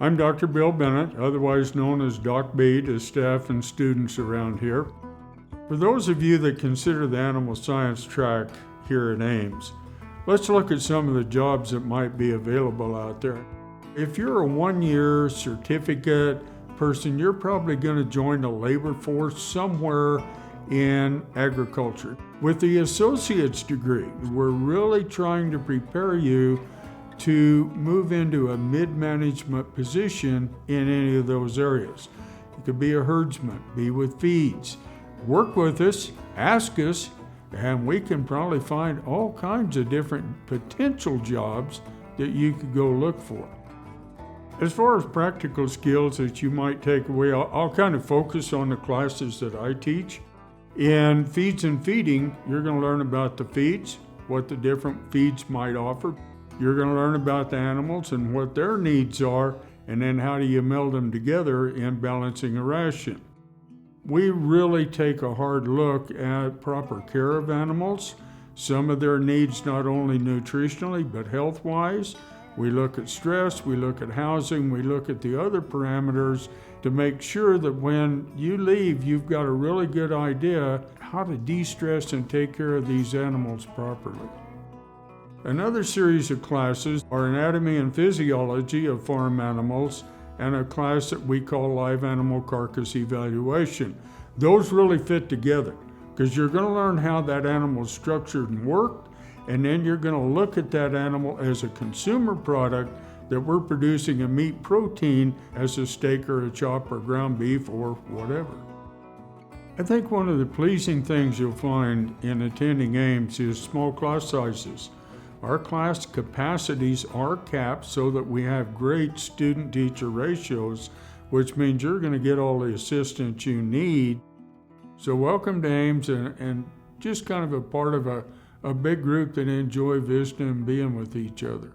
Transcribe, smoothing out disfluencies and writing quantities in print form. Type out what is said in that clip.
I'm Dr. Bill Bennett, otherwise known as Doc B to staff and students around here. For those of you that consider the animal science track here at Ames, let's look at some of the jobs that might be available out there. If you're a one-year certificate person, you're probably going to join the labor force somewhere in agriculture. With the associate's degree, we're really trying to prepare you to move into a mid-management position in any of those areas. You could be a herdsman, be with feeds. Work with us, ask us, and we can probably find all kinds of different potential jobs that you could go look for. As far as practical skills that you might take away, I'll kind of focus on the classes that I teach. In feeds and feeding, you're going to learn about the feeds, what the different feeds might offer. You're going to learn about the animals and what their needs are, and then how do you meld them together in balancing a ration. We really take a hard look at proper care of animals, some of their needs not only nutritionally but health-wise. We look at stress, we look at housing, we look at the other parameters to make sure that when you leave, you've got a really good idea how to de-stress and take care of these animals properly. Another series of classes are anatomy and physiology of farm animals and a class that we call live animal carcass evaluation. Those really fit together because you're going to learn how that animal is structured and worked, and then you're going to look at that animal as a consumer product that we're producing a meat protein as a steak or a chop or ground beef or whatever. I think one of the pleasing things you'll find in attending Ames is small class sizes. Our class capacities are capped so that we have great student-teacher ratios, which means you're going to get all the assistance you need. So welcome to Ames and just kind of a part of a big group that enjoy visiting and being with each other.